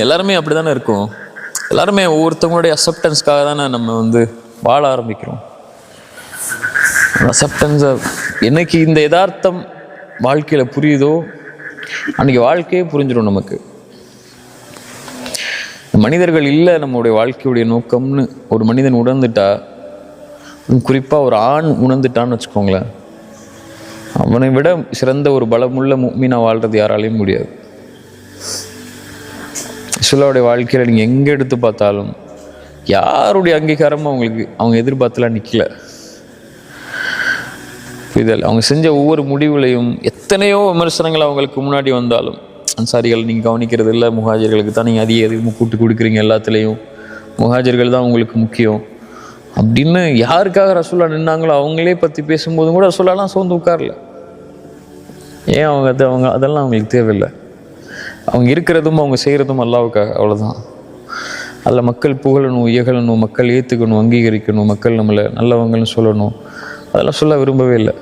எல்லாருமே அப்படி தானே இருக்கும். எல்லாருமே ஒவ்வொருத்தவங்களுடைய அக்செப்டன்ஸ்க்காக தானே நம்ம வாழ ஆரம்பிக்கிறோம். அக்செப்டன்ஸை என்னைக்கு இந்த யதார்த்தம் வாழ்க்கையில் புரியுதோ அன்றைக்கி வாழ்க்கையே புரிஞ்சிடும் நமக்கு. மனிதர்கள் இல்லை நம்முடைய வாழ்க்கையுடைய நோக்கம்னு ஒரு மனிதன் உணர்ந்துட்டா, குறிப்பாக ஒரு ஆண் உணர்ந்துட்டான்னு வச்சுக்கோங்களேன், அவனை விட சிறந்த ஒரு பலமுள்ள முஃமினா வாழ்கிறது யாராலையும் முடியாது. ரசூலுல்லாஹ்வுடைய வாழ்க்கையில் நீங்கள் எங்கே எடுத்து பார்த்தாலும் யாருடைய அங்கீகாரமும் அவங்க எதிர்பார்த்துலாம் நிற்கல. இதில் அவங்க செஞ்ச ஒவ்வொரு முடிவுலையும் எத்தனையோ விமர்சனங்கள் அவங்களுக்கு முன்னாடி வந்தாலும், அன்சாரிகள் நீங்கள் கவனிக்கிறது இல்லை, முஹாஜிர்களுக்கு தான் நீங்கள் அதிகமாக கூட்டு கொடுக்குறீங்க, எல்லாத்துலேயும் முஹாஜிர்கள் தான் உங்களுக்கு முக்கியம் அப்படின்னு யாருக்காக ரசூலுல்லாஹ் நின்னாங்களோ அவங்களே பற்றி பேசும்போதும் கூட ரசூலுல்லாஹ்லாம் சோர்ந்து உட்காரல. ஏன் அவங்க அதெல்லாம் அவங்களுக்கு தேவையில்லை. அவங்க இருக்கிறதும் அவங்க செய்கிறதும் அல்லாஹ்வுக்காக, அவ்வளோதான். அதில் மக்கள் புகழணும், இகழணும், மக்கள் ஏற்றுக்கணும், அங்கீகரிக்கணும், மக்கள் நம்மளை நல்லவங்கள்னு சொல்லணும், அதெல்லாம் சொல்ல விரும்பவே இல்லை.